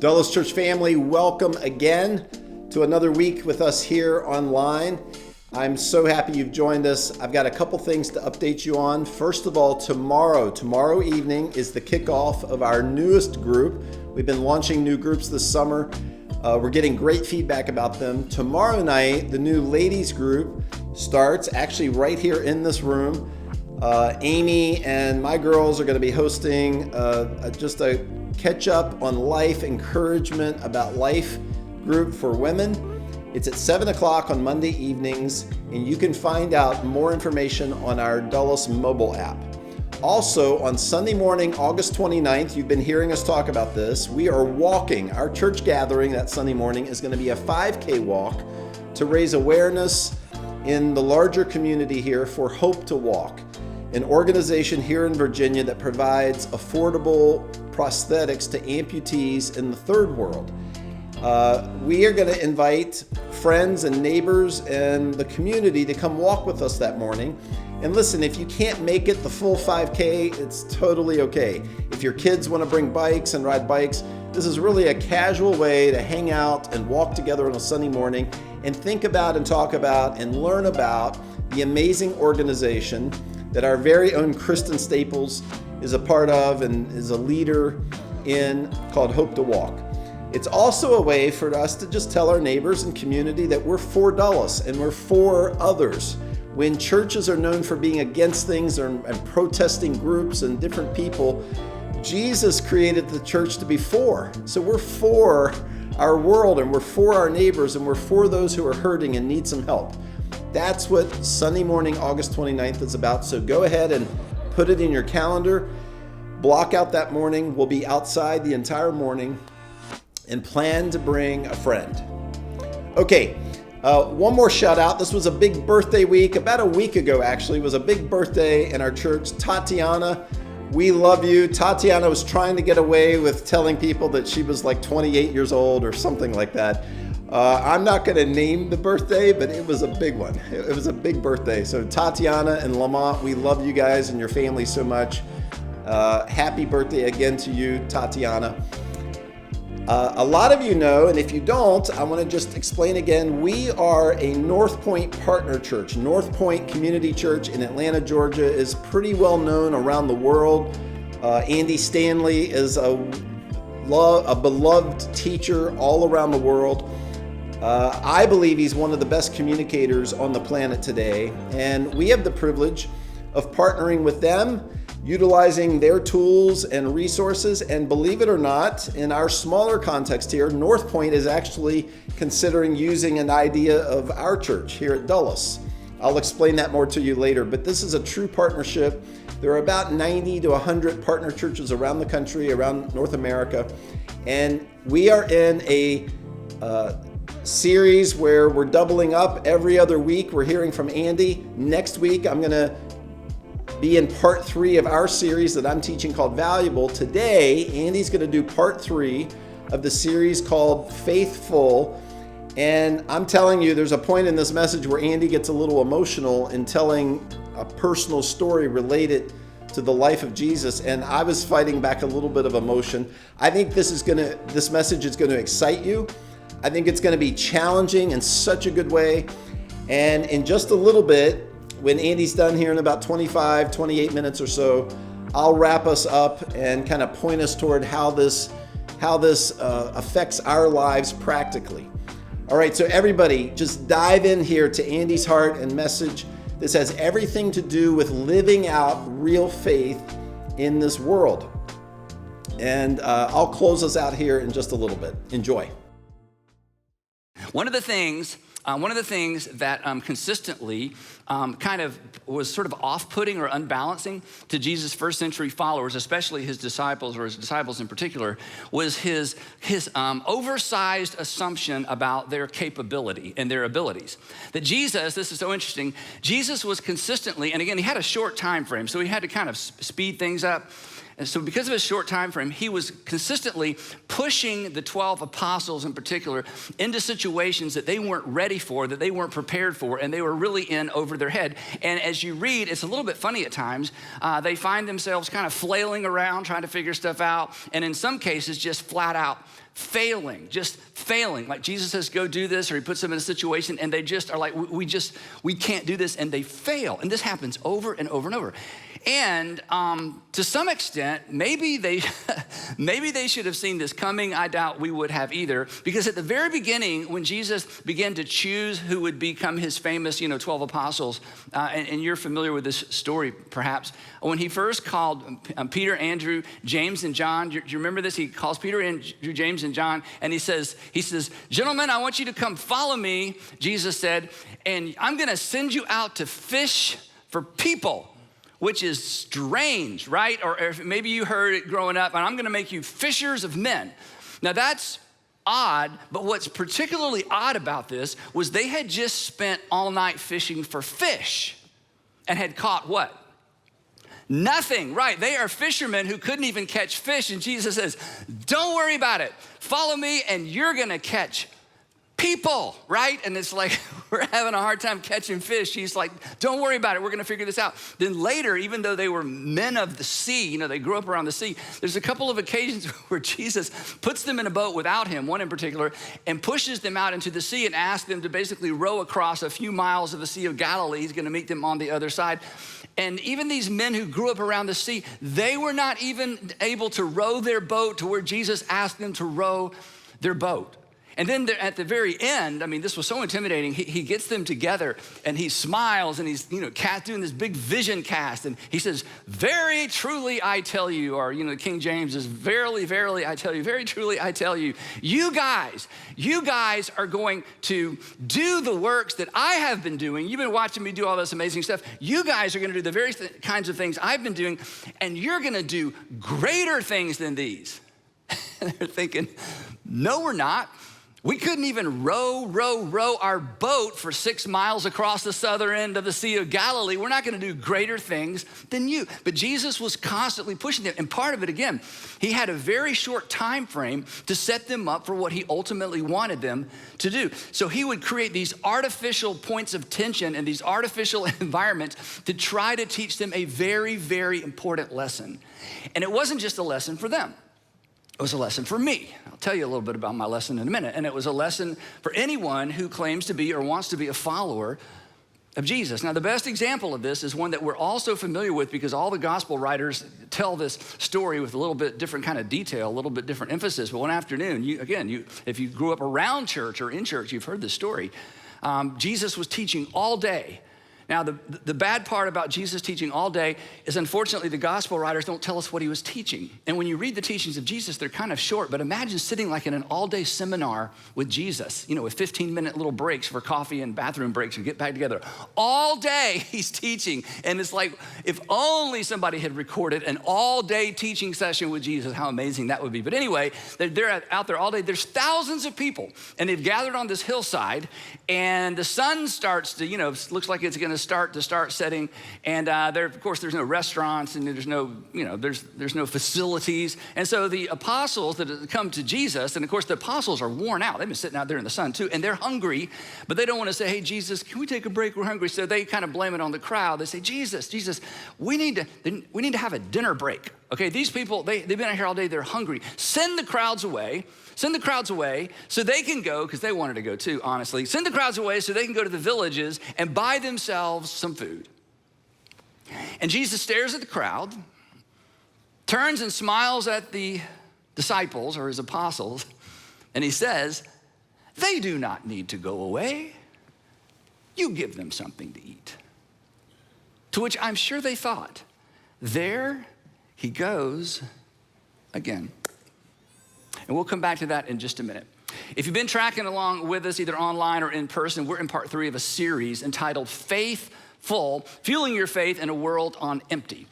Dulles Church family, welcome again to another week with us here online. I'm so happy you've joined us. I've got a couple things to update you on. First of all, tomorrow evening is the kickoff of our newest group. We've been launching new groups this summer. We're getting great feedback about them. Tomorrow night, the new ladies group starts actually right here in this room. Amy and my girls are going to be hosting just a catch up on life, encouragement about life group for women. It's at 7 o'clock on Monday evenings, and you can find out more information on our Dulles mobile app. Also, on Sunday morning, August 29th, you've been hearing us talk about this, we are walking. Our church gathering that Sunday morning is going to be a 5K walk to raise awareness in the larger community here for Hope to Walk, an organization here in Virginia that provides affordable prosthetics to amputees in the third world. We are going to invite friends and neighbors and the community to come walk with us that morning. And listen, if you can't make it the full 5K, it's totally okay. If your kids want to bring bikes and ride bikes, this is really a casual way to hang out and walk together on a Sunday morning and think about and talk about and learn about the amazing organization that our very own Kristen Staples is a part of and is a leader in, called Hope to Walk. It's also a way for us to just tell our neighbors and community that we're for Dulles and we're for others. When churches are known for being against things and protesting groups and different people, Jesus created the church to be for. So we're for our world and we're for our neighbors and we're for those who are hurting and need some help. That's what Sunday morning, August 29th is about. So go ahead and put it in your calendar. Block out that morning. We'll be outside the entire morning and plan to bring a friend. Okay, one more shout out. This was a big birthday week. About a week ago, actually, was a big birthday in our church. Tatiana, we love you. Tatiana was trying to get away with telling people that she was like 28 years old or something like that. I'm not going to name the birthday, but it was a big one. It was a big birthday. So Tatiana and Lamont, we love you guys and your family so much. Happy birthday again to you, Tatiana. A lot of you know, and if you don't, I want to just explain again, we are a North Point partner church. North Point Community Church in Atlanta, Georgia is pretty well known around the world. Andy Stanley is a beloved teacher all around the world. I believe he's one of the best communicators on the planet today, and we have the privilege of partnering with them, utilizing their tools and resources. And believe it or not, in our smaller context here, North Point is actually considering using an idea of our church here at Dulles. I'll explain that more to you later, but this is a true partnership. There are about 90 to 100 partner churches around the country, around North America, and we are in a series where we're doubling up every other week. We're hearing from Andy. Next week, I'm going to be in part 3 of our series that I'm teaching called Valuable. Today, Andy's going to do part 3 of the series called Faithful. And I'm telling you, there's a point in this message where Andy gets a little emotional in telling a personal story related to the life of Jesus. And I was fighting back a little bit of emotion. I think this message is going to excite you. I think it's going to be challenging in such a good way. And in just a little bit, when Andy's done here in about 28 minutes or so, I'll wrap us up and kind of point us toward how this affects our lives practically. All right, so everybody just dive in here to Andy's heart and message. This has everything to do with living out real faith in this world. And I'll close us out here in just a little bit. Enjoy. One of the things that consistently kind of was sort of off-putting or unbalancing to Jesus' first century followers, especially his disciples in particular, was his oversized assumption about their capability and their abilities. That Jesus, this is so interesting, Jesus was consistently, and again, he had a short time frame, so he had to kind of speed things up. And so because of his short time frame, he was consistently pushing the 12 apostles in particular into situations that they weren't ready for, that they weren't prepared for, and they were really in over their head. And as you read, it's a little bit funny at times. They find themselves kind of flailing around, trying to figure stuff out, and in some cases just flat out just failing. Like Jesus says, go do this, or he puts them in a situation and they just are like, we can't do this, and they fail. And this happens over and over and over. And to some extent, maybe they should have seen this coming. I doubt we would have either, because at the very beginning, when Jesus began to choose who would become his famous, 12 apostles, and you're familiar with this story, perhaps, when he first called Peter, Andrew, James, and John. Do you remember this? He calls Peter, Andrew, James, and John, and he says, gentlemen, I want you to come follow me, Jesus said, and I'm gonna send you out to fish for people. Which is strange, right? Or maybe you heard it growing up, and I'm gonna make you fishers of men. Now that's odd, but what's particularly odd about this was they had just spent all night fishing for fish and had caught what? Nothing, right? They are fishermen who couldn't even catch fish, and Jesus says, don't worry about it. Follow me and you're gonna catch people, right? And it's like, we're having a hard time catching fish. He's like, don't worry about it. We're gonna figure this out. Then later, even though they were men of the sea, they grew up around the sea, there's a couple of occasions where Jesus puts them in a boat without him, one in particular, and pushes them out into the sea and asks them to basically row across a few miles of the Sea of Galilee. He's gonna meet them on the other side. And even these men who grew up around the sea, they were not even able to row their boat to where Jesus asked them to row their boat. And then at the very end, this was so intimidating, he gets them together and he smiles and he's doing this big vision cast, and he says, very truly I tell you, or King James is, verily, verily I tell you, very truly I tell you, you guys are going to do the works that I have been doing. You've been watching me do all this amazing stuff. You guys are gonna do the very kinds of things I've been doing, and you're gonna do greater things than these. And they're thinking, no, we're not. We couldn't even row our boat for 6 miles across the southern end of the Sea of Galilee. We're not gonna do greater things than you. But Jesus was constantly pushing them. And part of it, again, he had a very short time frame to set them up for what he ultimately wanted them to do. So he would create these artificial points of tension and these artificial environments to try to teach them a very, very important lesson. And it wasn't just a lesson for them. It was a lesson for me. I'll tell you a little bit about my lesson in a minute. And it was a lesson for anyone who claims to be or wants to be a follower of Jesus. Now, the best example of this is one that we're all so familiar with, because all the gospel writers tell this story with a little bit different kind of detail, a little bit different emphasis. But one afternoon, if you grew up around church or in church, you've heard this story. Jesus was teaching all day. Now, the bad part about Jesus teaching all day is, unfortunately, the gospel writers don't tell us what he was teaching. And when you read the teachings of Jesus, they're kind of short, but imagine sitting like in an all-day seminar with Jesus, with 15-minute little breaks for coffee and bathroom breaks and get back together. All day he's teaching, and it's like, if only somebody had recorded an all-day teaching session with Jesus, how amazing that would be. But anyway, they're out there all day. There's thousands of people, and they've gathered on this hillside, and the sun starts to, looks like it's gonna start setting, and of course there's no restaurants, and there's no there's no facilities, and so the apostles that come to Jesus, and of course the apostles are worn out. They've been sitting out there in the sun too, and they're hungry, but they don't want to say, hey Jesus, can we take a break? We're hungry. So they kind of blame it on the crowd. They say, Jesus, we need to have a dinner break. Okay, these people, they've been out here all day. They're hungry. Send the crowds away so they can go, because they wanted to go too, honestly. Send the crowds away so they can go to the villages and buy themselves some food. And Jesus stares at the crowd, turns and smiles at the disciples or his apostles, and he says, they do not need to go away. You give them something to eat. To which I'm sure they thought, there he goes again. And we'll come back to that in just a minute. If you've been tracking along with us, either online or in person, we're in part 3 of a series entitled Faithful, Fueling Your Faith in a World on Empty.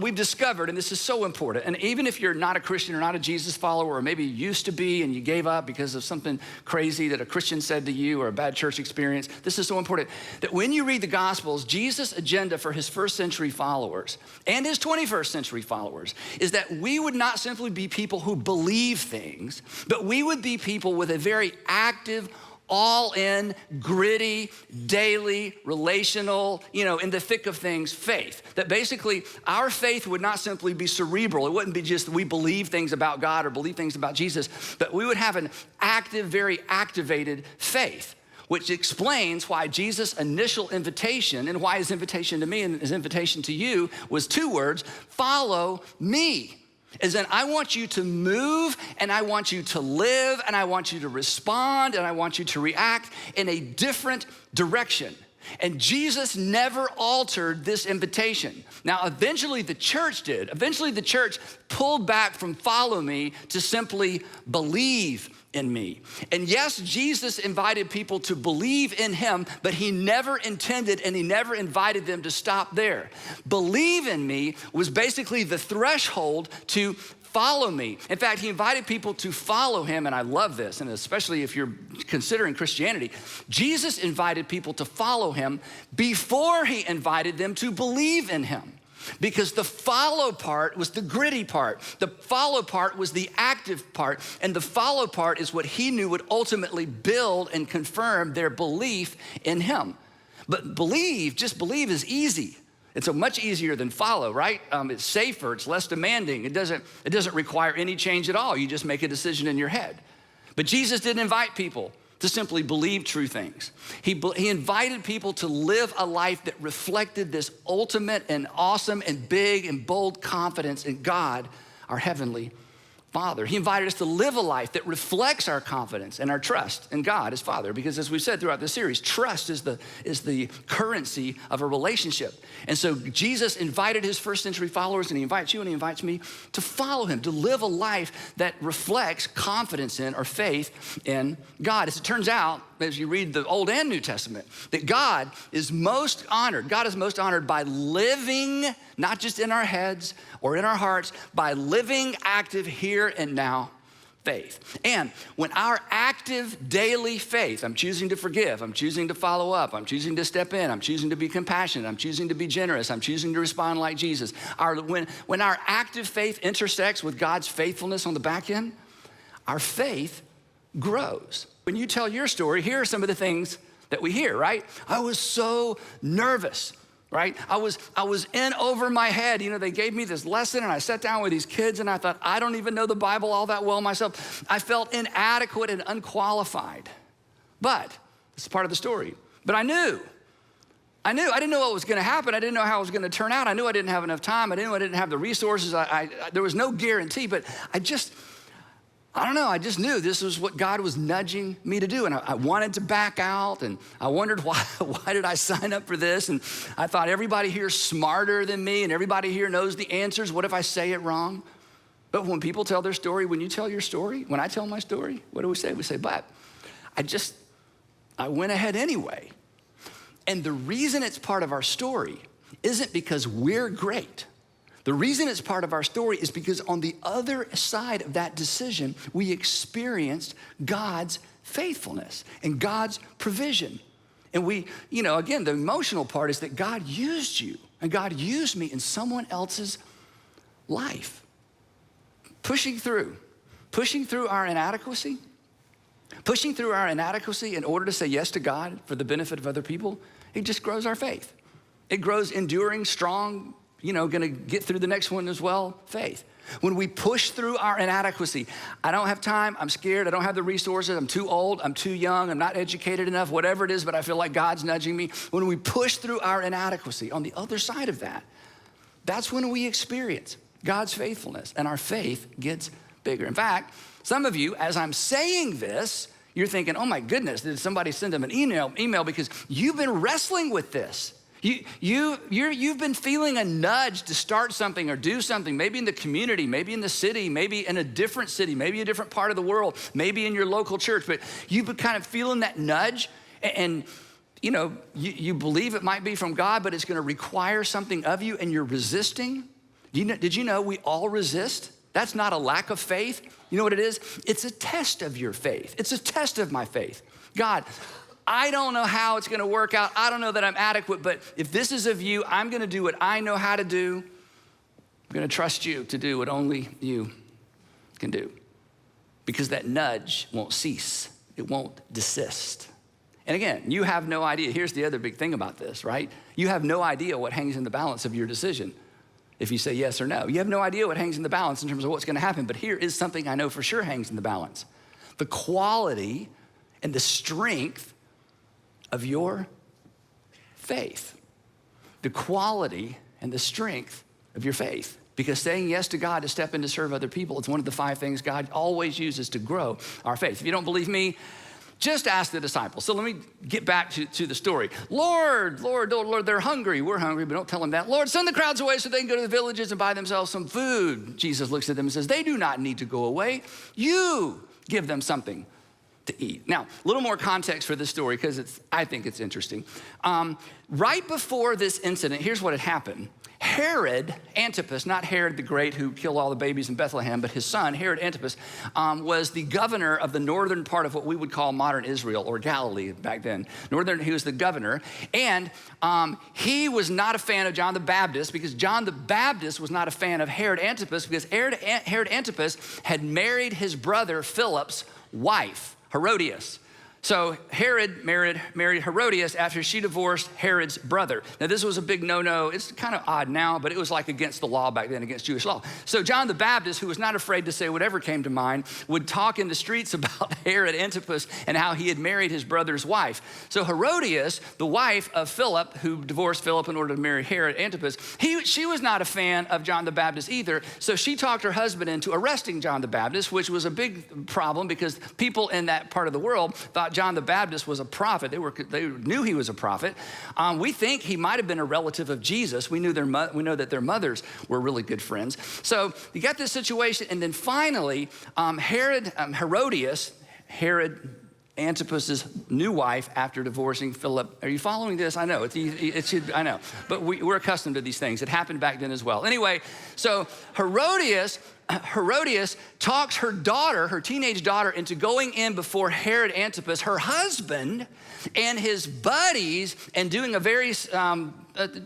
We've discovered, and this is so important, and even if you're not a Christian or not a Jesus follower, or maybe you used to be and you gave up because of something crazy that a Christian said to you or a bad church experience, this is so important that when you read the Gospels, Jesus' agenda for his first century followers and his 21st century followers is that we would not simply be people who believe things, but we would be people with a very active, all in, gritty, daily, relational, in the thick of things, faith. That basically our faith would not simply be cerebral. It wouldn't be just we believe things about God or believe things about Jesus, but we would have an active, very activated faith, which explains why Jesus' initial invitation and why his invitation to me and his invitation to you was 2 words, follow me. As in, I want you to move, and I want you to live, and I want you to respond, and I want you to react in a different direction. And Jesus never altered this invitation. Now, eventually the church did. Eventually the church pulled back from follow me to simply believe in me. And yes, Jesus invited people to believe in him, but he never intended and he never invited them to stop there. Believe in me was basically the threshold to follow me. In fact, he invited people to follow him, and I love this, and especially if you're considering Christianity, Jesus invited people to follow him before he invited them to believe in him. Because the follow part was the gritty part. The follow part was the active part. And the follow part is what he knew would ultimately build and confirm their belief in him. But just believe is easy. It's much easier than follow, right? It's safer, it's less demanding. It doesn't require any change at all. You just make a decision in your head. But Jesus didn't invite people to simply believe true things. He invited people to live a life that reflected this ultimate and awesome and big and bold confidence in God, our heavenly Father. He invited us to live a life that reflects our confidence and our trust in God as Father, because as we've said throughout the series, trust is the currency of a relationship. And so Jesus invited his first century followers, and he invites you and he invites me to follow him, to live a life that reflects confidence in or faith in God. As it turns out, as you read the Old and New Testament, that God is most honored by living, not just in our heads or in our hearts, by living active here and now faith. And when our active daily faith, I'm choosing to forgive, I'm choosing to follow up, I'm choosing to step in, I'm choosing to be compassionate, I'm choosing to be generous, I'm choosing to respond like Jesus. When our active faith intersects with God's faithfulness on the back end, our faith grows. When you tell your story, here are some of the things that we hear, right? I was so nervous, right? I was in over my head. They gave me this lesson, and I sat down with these kids, and I thought, I don't even know the Bible all that well myself. I felt inadequate and unqualified. But this is part of the story. But I knew. I didn't know what was going to happen. I didn't know how it was going to turn out. I knew I didn't have enough time. I knew I didn't have the resources. There was no guarantee, but I don't know, I just knew this was what God was nudging me to do. And I wanted to back out, and I wondered why did I sign up for this? And I thought everybody here is smarter than me, and everybody here knows the answers. What if I say it wrong? But when people tell their story, when you tell your story, when I tell my story, what do we say? We say, but I went ahead anyway. And the reason it's part of our story isn't because we're great. The reason it's part of our story is because on the other side of that decision, we experienced God's faithfulness and God's provision. And again, the emotional part is that God used you and God used me in someone else's life. Pushing through our inadequacy in order to say yes to God for the benefit of other people, it just grows our faith. It grows enduring, strong, gonna get through the next one as well, faith. When we push through our inadequacy, I don't have time, I'm scared, I don't have the resources, I'm too old, I'm too young, I'm not educated enough, whatever it is, but I feel like God's nudging me. When we push through our inadequacy, on the other side of that, that's when we experience God's faithfulness and our faith gets bigger. In fact, some of you, as I'm saying this, you're thinking, oh my goodness, did somebody send them an email because you've been wrestling with this. You've been feeling a nudge to start something or do something, maybe in the community, maybe in the city, maybe in a different city, maybe a different part of the world, maybe in your local church, but you've been kind of feeling that nudge and you believe it might be from God, but it's gonna require something of you and you're resisting. Did you know we all resist? That's not a lack of faith. You know what it is? It's a test of your faith. It's a test of my faith. God, I don't know how it's gonna work out. I don't know that I'm adequate, but if this is of you, I'm gonna do what I know how to do. I'm gonna trust you to do what only you can do. Because that nudge won't cease it won't desist. And again, you have no idea. Here's the other big thing about this, right? You have no idea what hangs in the balance of your decision if you say yes or no. You have no idea what hangs in the balance in terms of what's going to happen. But here is something I know for sure hangs in the balance: the quality and the strength of your faith. The quality and the strength of your faith. Because saying yes to God to step in to serve other people, it's one of the 5 things God always uses to grow our faith. If you don't believe me, just ask the disciples. So let me get back to the story. Lord, they're hungry. We're hungry, but don't tell them that. Lord, send the crowds away so they can go to the villages and buy themselves some food. Jesus looks at them and says, they do not need to go away. You give them something to eat. Now, a little more context for this story because I think it's interesting. Right before this incident, here's what had happened. Herod Antipas, not Herod the Great who killed all the babies in Bethlehem, but his son, Herod Antipas, was the governor of the northern part of what we would call modern Israel or Galilee back then. He was the governor, and he was not a fan of John the Baptist because John the Baptist was not a fan of Herod Antipas because Herod Antipas had married his brother Philip's wife, Herodias. So Herod married Herodias after she divorced Herod's brother. Now this was a big no-no. It's kind of odd now, but it was like against the law back then, against Jewish law. So John the Baptist, who was not afraid to say whatever came to mind, would talk in the streets about Herod Antipas and how he had married his brother's wife. So Herodias, the wife of Philip, who divorced Philip in order to marry Herod Antipas, she was not a fan of John the Baptist either. So she talked her husband into arresting John the Baptist, which was a big problem because people in that part of the world thought John the Baptist was a prophet. They knew he was a prophet. We think he might have been a relative of Jesus. We know that their mothers were really good friends. So you got this situation, and then finally, Herodias, Herod Antipas's new wife after divorcing Philip. Are you following this? I know, I know, but we're accustomed to these things. It happened back then as well. Anyway, so Herodias talks her daughter, her teenage daughter, into going in before Herod Antipas, her husband, and his buddies, and doing a very,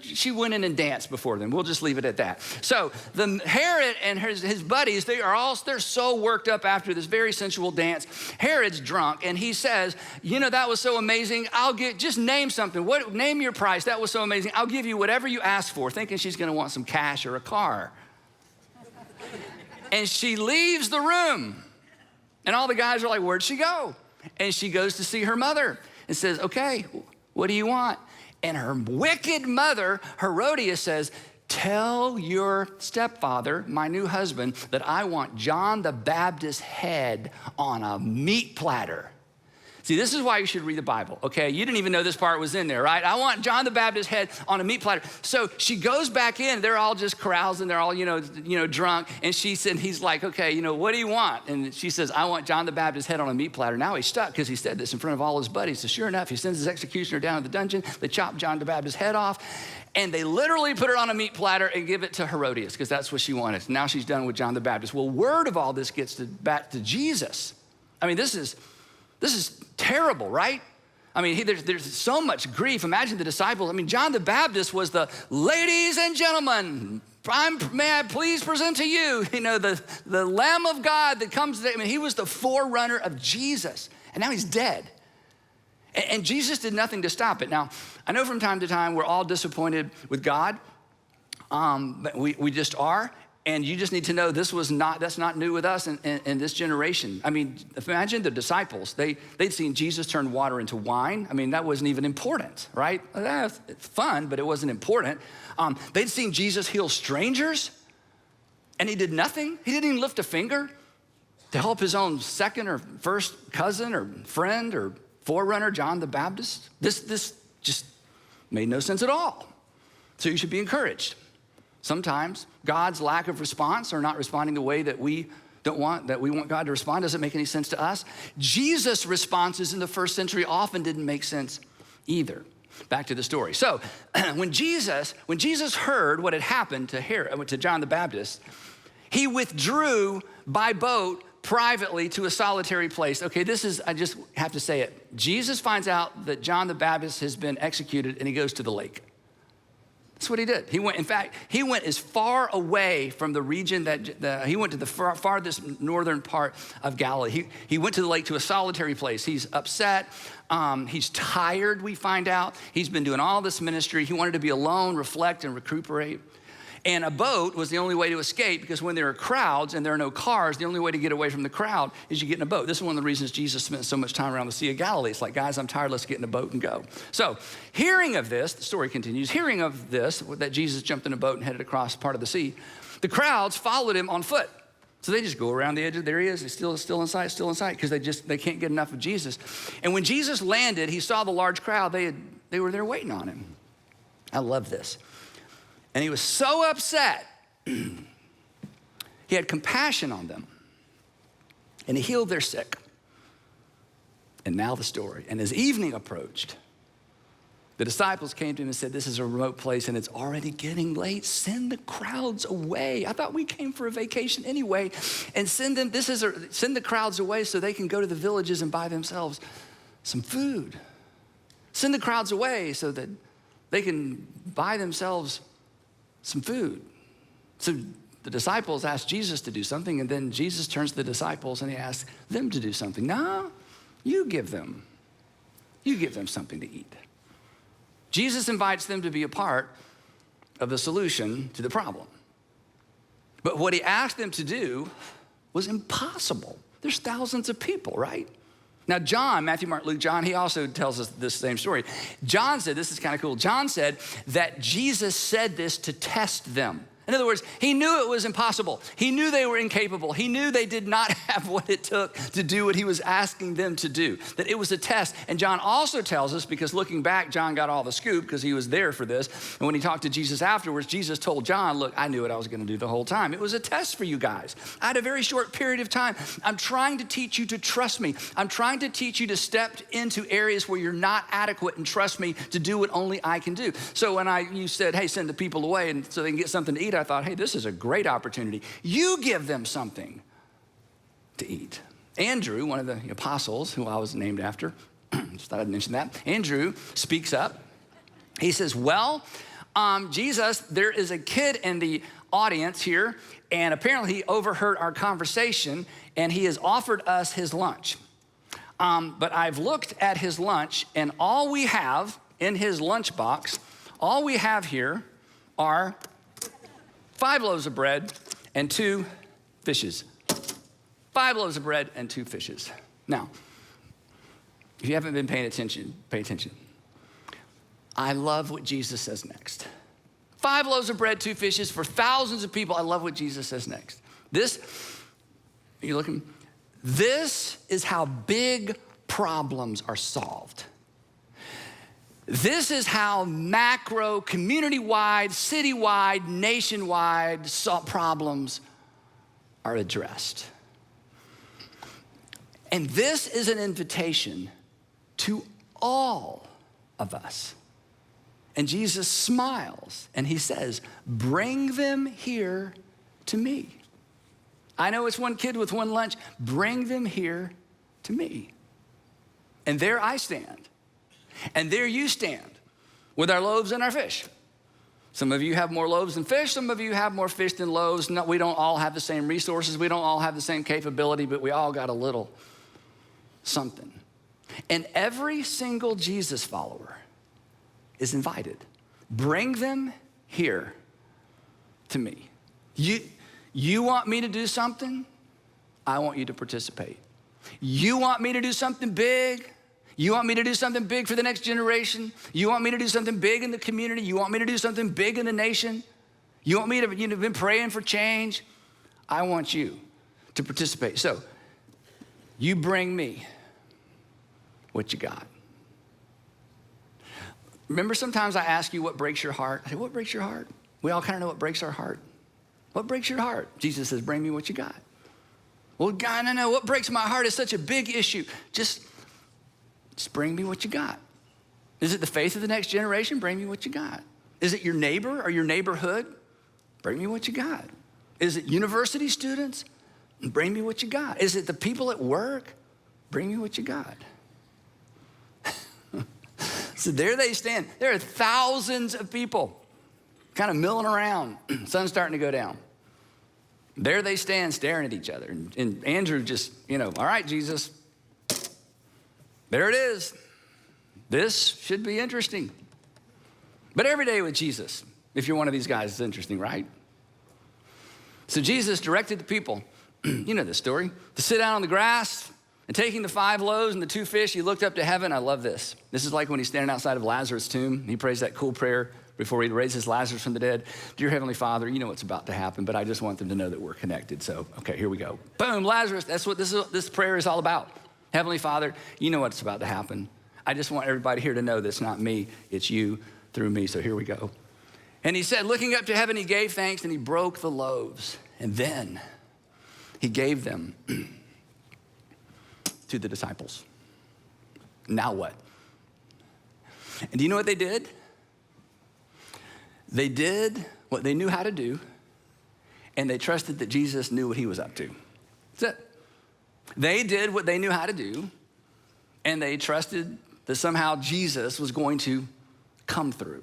she went in and danced before them. We'll just leave it at that. So the Herod and his buddies, they're so worked up after this very sensual dance. Herod's drunk, and he says, that was so amazing. Just name something. Name your price. That was so amazing. I'll give you whatever you ask for, thinking she's gonna want some cash or a car. And she leaves the room. And all the guys are like, where'd she go? And she goes to see her mother and says, okay, what do you want? And her wicked mother, Herodias, says, tell your stepfather, my new husband, that I want John the Baptist's head on a meat platter. See, this is why you should read the Bible, okay? You didn't even know this part was in there, right? I want John the Baptist's head on a meat platter. So she goes back in. They're all just carousing. They're all, drunk. And he's like, okay, what do you want? And she says, I want John the Baptist's head on a meat platter. Now he's stuck because he said this in front of all his buddies. So sure enough, he sends his executioner down to the dungeon. They chop John the Baptist's head off. And they literally put it on a meat platter and give it to Herodias because that's what she wanted. Now she's done with John the Baptist. Well, word of all this gets back to Jesus. I mean, this is terrible, right? I mean, there's so much grief. Imagine the disciples. I mean, John the Baptist was the ladies and gentlemen, may I please present to you, the Lamb of God that comes today. I mean, he was the forerunner of Jesus, and now he's dead. And Jesus did nothing to stop it. Now, I know from time to time we're all disappointed with God, but we just are. And you just need to know that's not new with us in this generation. I mean, imagine the disciples. They'd seen Jesus turn water into wine. I mean, that wasn't even important, right? It's fun, but it wasn't important. They'd seen Jesus heal strangers, and he did nothing. He didn't even lift a finger to help his own second or first cousin or friend or forerunner, John the Baptist. This just made no sense at all. So you should be encouraged. Sometimes God's lack of response or not responding the way that we want God to respond doesn't make any sense to us. Jesus' responses in the first century often didn't make sense either. Back to the story. So when Jesus heard what had happened to John the Baptist, he withdrew by boat privately to a solitary place. Okay, I just have to say it. Jesus finds out that John the Baptist has been executed and he goes to the lake. That's what he did. In fact, he went as far away from the region he went to the farthest northern part of Galilee. He went to the lake to a solitary place. He's upset. He's tired, we find out. He's been doing all this ministry. He wanted to be alone, reflect, and recuperate. And a boat was the only way to escape, because when there are crowds and there are no cars, the only way to get away from the crowd is you get in a boat. This is one of the reasons Jesus spent so much time around the Sea of Galilee. It's like, guys, I'm tired, let's get in a boat and go. So hearing of this, the story continues, hearing of this, that Jesus jumped in a boat and headed across part of the sea, the crowds followed him on foot. So they just go around the edge of, there he is, he's still in sight, because they can't get enough of Jesus. And when Jesus landed, he saw the large crowd, they were there waiting on him. I love this. And he was so upset, he had compassion on them, and he healed their sick. And now the story. And as evening approached, the disciples came to him and said, this is a remote place and it's already getting late. Send the crowds away. I thought we came for a vacation anyway. And send the crowds away so they can go to the villages and buy themselves some food. Send the crowds away so that they can buy themselves some food. So the disciples asked Jesus to do something, and then Jesus turns to the disciples and he asks them to do something. No, you give them something to eat. Jesus invites them to be a part of the solution to the problem. But what he asked them to do was impossible. There's thousands of people, right? Now, John, Matthew, Mark, Luke, John, he also tells us this same story. John said, this is kind of cool. John said that Jesus said this to test them. In other words, he knew it was impossible. He knew they were incapable. He knew they did not have what it took to do what he was asking them to do, that it was a test. And John also tells us, because looking back, John got all the scoop because he was there for this. And when he talked to Jesus afterwards, Jesus told John, look, I knew what I was going to do the whole time. It was a test for you guys. I had a very short period of time. I'm trying to teach you to trust me. I'm trying to teach you to step into areas where you're not adequate and trust me to do what only I can do. So when you said, hey, send the people away and so they can get something to eat, I thought, hey, this is a great opportunity. You give them something to eat. Andrew, one of the apostles who I was named after, just thought I'd mention that. Andrew speaks up. He says, well, Jesus, there is a kid in the audience here, and apparently he overheard our conversation, and he has offered us his lunch. But I've looked at his lunch, and all we have in his lunchbox, all we have here are 5 loaves of bread and 2 fishes. 5 loaves of bread and 2 fishes. Now, if you haven't been paying attention, pay attention. I love what Jesus says next. 5 loaves of bread, 2 fishes for thousands of people. I love what Jesus says next. This is how big problems are solved. This is how macro, community-wide, city-wide, nationwide problems are addressed. And this is an invitation to all of us. And Jesus smiles and he says, bring them here to me. I know it's one kid with one lunch. Bring them here to me. And there I stand. And there you stand with our loaves and our fish. Some of you have more loaves than fish. Some of you have more fish than loaves. No, we don't all have the same resources. We don't all have the same capability, but we all got a little something. And every single Jesus follower is invited. Bring them here to me. You want me to do something? I want you to participate. You want me to do something big? You want me to do something big for the next generation? You want me to do something big in the community? You want me to do something big in the nation? You want me to, been praying for change? I want you to participate. So you bring me what you got. Remember, sometimes I ask you what breaks your heart. I say, what breaks your heart? We all kind of know what breaks our heart. What breaks your heart? Jesus says, bring me what you got. Well, God, no, what breaks my heart is such a big issue. Just bring me what you got. Is it the faith of the next generation? Bring me what you got. Is it your neighbor or your neighborhood? Bring me what you got. Is it university students? Bring me what you got. Is it the people at work? Bring me what you got. So there they stand. There are thousands of people. kind of milling around. Sun's starting to go down. There they stand staring at each other. And Andrew just, all right, Jesus, there it is. This should be interesting. But every day with Jesus, if you're one of these guys, it's interesting, right? So Jesus directed the people, you know this story, to sit down on the grass, and taking the 5 loaves and the 2 fish, he looked up to heaven. I love this. This is like when he's standing outside of Lazarus' tomb. He prays that cool prayer before he raises Lazarus from the dead. Dear Heavenly Father, you know what's about to happen, but I just want them to know that we're connected. So, okay, here we go. Boom, Lazarus, that's what this prayer is all about. Heavenly Father, you know what's about to happen. I just want everybody here to know that it's not me, it's you through me. So here we go. And he said, looking up to heaven, he gave thanks and he broke the loaves. And then he gave them to the disciples. Now what? And do you know what they did? They did what they knew how to do, and they trusted that Jesus knew what he was up to. That's it. They did what they knew how to do, and they trusted that somehow Jesus was going to come through.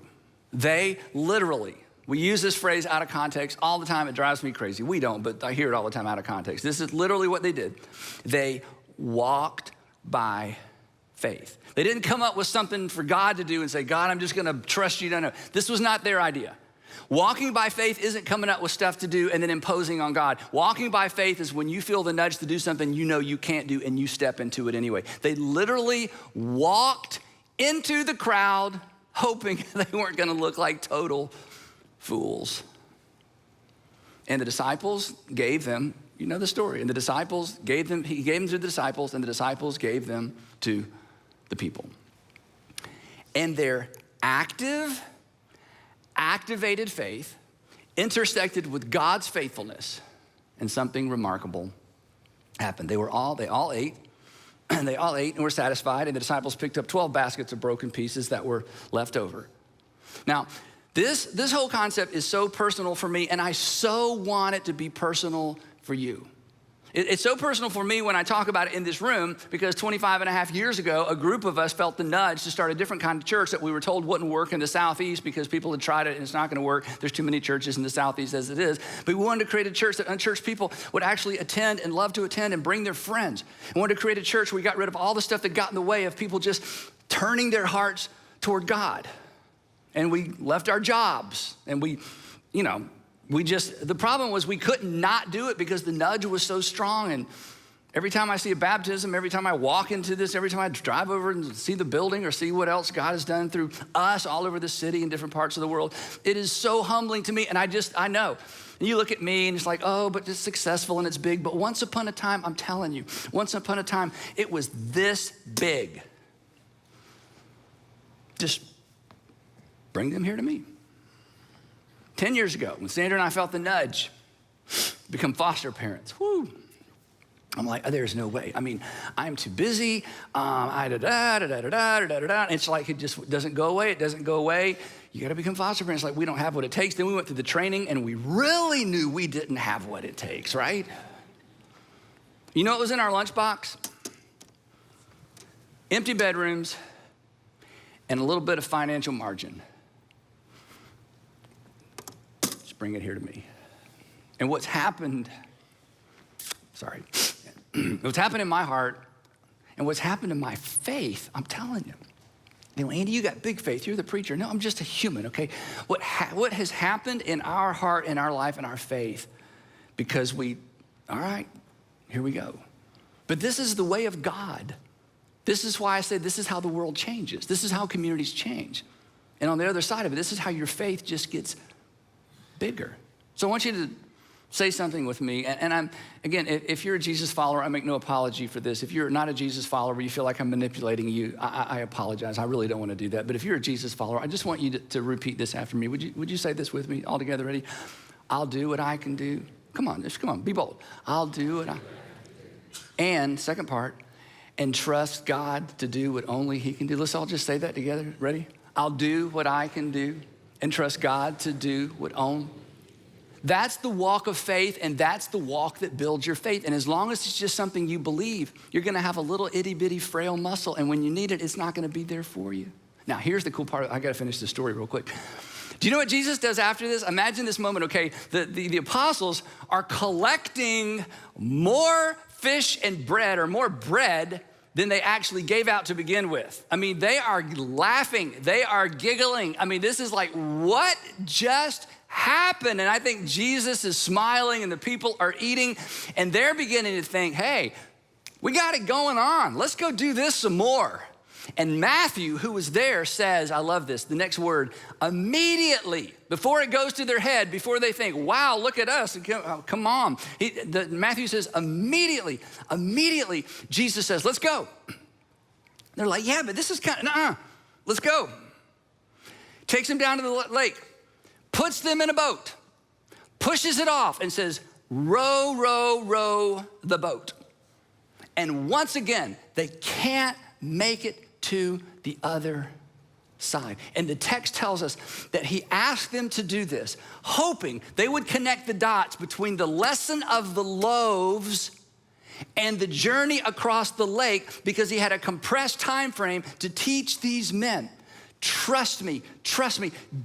They literally, we use this phrase out of context all the time. It drives me crazy. We don't, but I hear it all the time out of context. This is literally what they did. They walked by faith. They didn't come up with something for God to do and say, God, I'm just gonna trust you. No. This was not their idea. Walking by faith isn't coming up with stuff to do and then imposing on God. Walking by faith is when you feel the nudge to do something you know you can't do and you step into it anyway. They literally walked into the crowd hoping they weren't gonna look like total fools. And the disciples gave them, you know the story, and the disciples gave them, he gave them to the disciples, and the disciples gave them to the people. And their activated faith intersected with God's faithfulness, and something remarkable happened. They all ate, and they all ate and were satisfied, and the disciples picked up 12 baskets of broken pieces that were left over. Now, this whole concept is so personal for me, and I so want it to be personal for you. It's so personal for me when I talk about it in this room because 25 and a half years ago, a group of us felt the nudge to start a different kind of church that we were told wouldn't work in the Southeast because people had tried it and it's not gonna work. There's too many churches in the Southeast as it is. But we wanted to create a church that unchurched people would actually attend and love to attend and bring their friends. We wanted to create a church where we got rid of all the stuff that got in the way of people just turning their hearts toward God. And we left our jobs and the problem was we couldn't not do it because the nudge was so strong. And every time I see a baptism, every time I walk into this, every time I drive over and see the building or see what else God has done through us all over the city in different parts of the world, it is so humbling to me. And I know. And you look at me and it's like, oh, but it's successful and it's big. But once upon a time, I'm telling you, once upon a time, it was this big. Just bring them here to me. 10 years ago, when Sandra and I felt the nudge to become foster parents, I'm like, there's no way. I mean, I'm too busy. It's like it just doesn't go away. It doesn't go away. You got to become foster parents. Like we don't have what it takes. Then we went through the training and we really knew we didn't have what it takes, right? You know what was in our lunchbox? Empty bedrooms and a little bit of financial margin. Bring it here to me. And what's happened in my heart and what's happened in my faith, I'm telling you. Andy, you got big faith. You're the preacher. No, I'm just a human, okay? What has happened in our heart, in our life, in our faith, because all right, here we go. But this is the way of God. This is why I say this is how the world changes. This is how communities change. And on the other side of it, this is how your faith just gets bigger. So I want you to say something with me. And if you're a Jesus follower, I make no apology for this. If you're not a Jesus follower, you feel like I'm manipulating you, I apologize. I really don't want to do that. But if you're a Jesus follower, I just want you to repeat this after me. Would you say this with me all together? Ready? I'll do what I can do. Come on, be bold. I'll do what and second part, and trust God to do what only he can do. Let's all just say that together. Ready? I'll do what I can do and trust God to do what only. That's the walk of faith, and that's the walk that builds your faith. And as long as it's just something you believe, you're gonna have a little itty bitty frail muscle, and when you need it, it's not gonna be there for you. Now, here's the cool part. I gotta finish the story real quick. Do you know what Jesus does after this? Imagine this moment, okay? The apostles are collecting more fish and bread, or more bread than they actually gave out to begin with. I mean, they are laughing, they are giggling. I mean, this is like, what just happened? And I think Jesus is smiling and the people are eating and they're beginning to think, hey, we got it going on. Let's go do this some more. And Matthew, who was there, says, I love this, the next word, immediately, before it goes to their head, before they think, wow, look at us, come on. Matthew says, immediately, Jesus says, let's go. They're like, yeah, but this is kind of, let's go. Takes them down to the lake, puts them in a boat, pushes it off and says, row, row, row the boat. And once again, they can't make it to the other side. And the text tells us that he asked them to do this, hoping they would connect the dots between the lesson of the loaves and the journey across the lake, because he had a compressed time frame to teach these men. Trust me,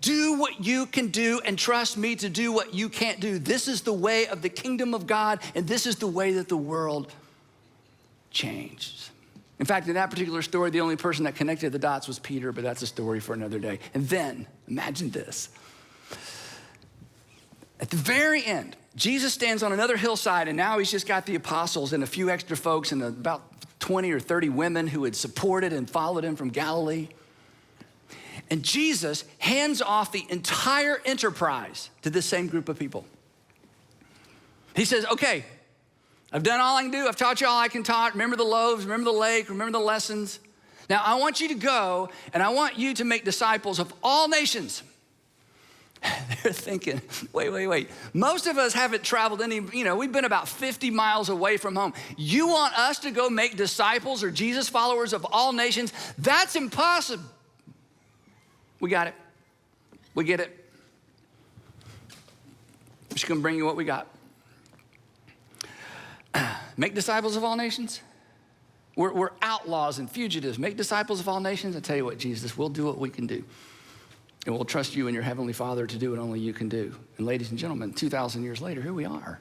do what you can do and trust me to do what you can't do. This is the way of the kingdom of God, and this is the way that the world changed. In fact, in that particular story, the only person that connected the dots was Peter, but that's a story for another day. And then, imagine this. At the very end, Jesus stands on another hillside, and now he's just got the apostles and a few extra folks and about 20 or 30 women who had supported and followed him from Galilee. And Jesus hands off the entire enterprise to this same group of people. He says, okay, I've done all I can do. I've taught you all I can taught. Remember the loaves, remember the lake, remember the lessons. Now I want you to go and I want you to make disciples of all nations. They're thinking, wait. Most of us haven't traveled we've been about 50 miles away from home. You want us to go make disciples or Jesus followers of all nations? That's impossible. We got it. We get it. I'm just gonna bring you what we got. Make disciples of all nations? We're outlaws and fugitives. Make disciples of all nations? I tell you what, Jesus, we'll do what we can do. And we'll trust you and your heavenly Father to do what only you can do. And ladies and gentlemen, 2,000 years later, here we are.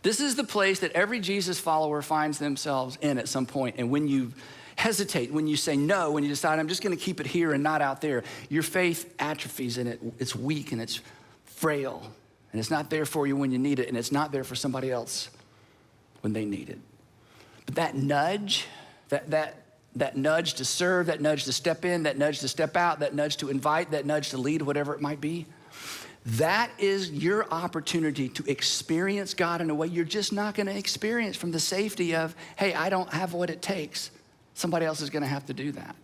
This is the place that every Jesus follower finds themselves in at some point. And when you hesitate, when you say no, when you decide, I'm just gonna keep it here and not out there, your faith atrophies and it's weak and it's frail. And it's not there for you when you need it, and it's not there for somebody else when they need it. But that nudge, that nudge to serve, that nudge to step in, that nudge to step out, that nudge to invite, that nudge to lead, whatever it might be, that is your opportunity to experience God in a way you're just not gonna experience from the safety of, hey, I don't have what it takes. Somebody else is gonna have to do that.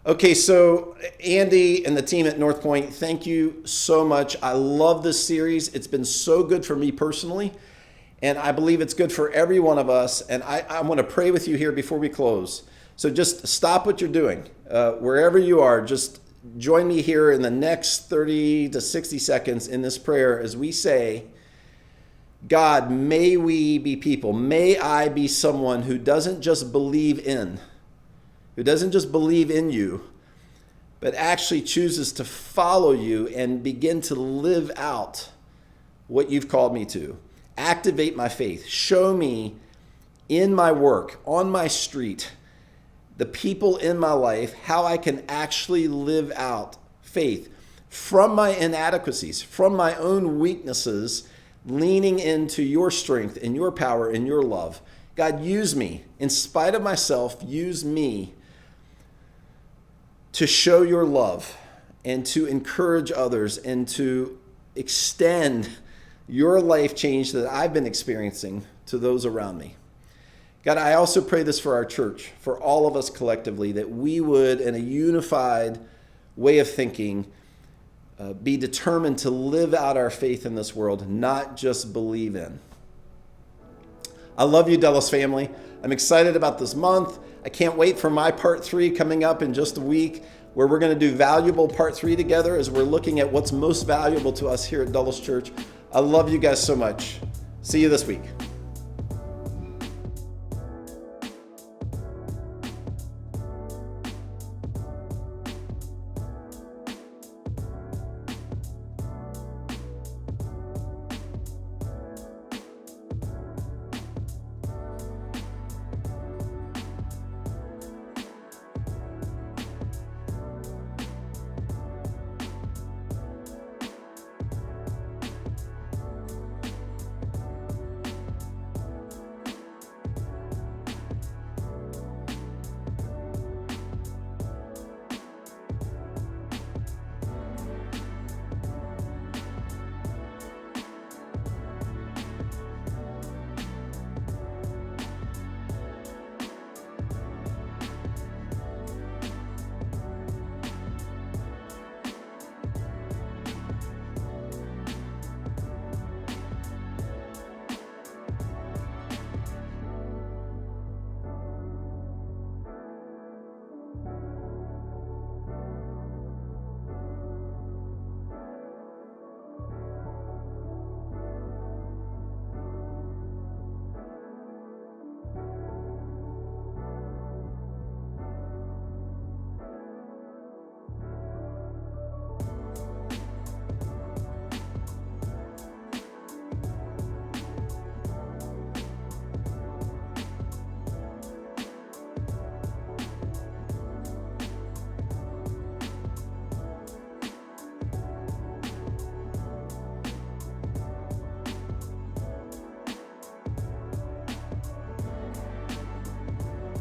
Okay, so Andy and the team at North Point, thank you so much. I love this series. It's been so good for me personally, and I believe it's good for every one of us. And I want to pray with you here before we close. So just stop what you're doing. Wherever you are, just join me here in the next 30 to 60 seconds in this prayer as we say, God, may we be people. May I be someone who doesn't just believe in you, but actually chooses to follow you and begin to live out what you've called me to. Activate my faith. Show me in my work, on my street, the people in my life, how I can actually live out faith from my inadequacies, from my own weaknesses, leaning into your strength and your power and your love. God, use me. In spite of myself, use me to show your love and to encourage others and to extend your life change that I've been experiencing to those around me. God, I also pray this for our church, for all of us collectively, that we would, in a unified way of thinking, be determined to live out our faith in this world, not just believe in. I love you, Delos family. I'm excited about this month. I can't wait for my part 3 coming up in just a week, where we're going to do valuable part 3 together as we're looking at what's most valuable to us here at Dulles Church. I love you guys so much. See you this week.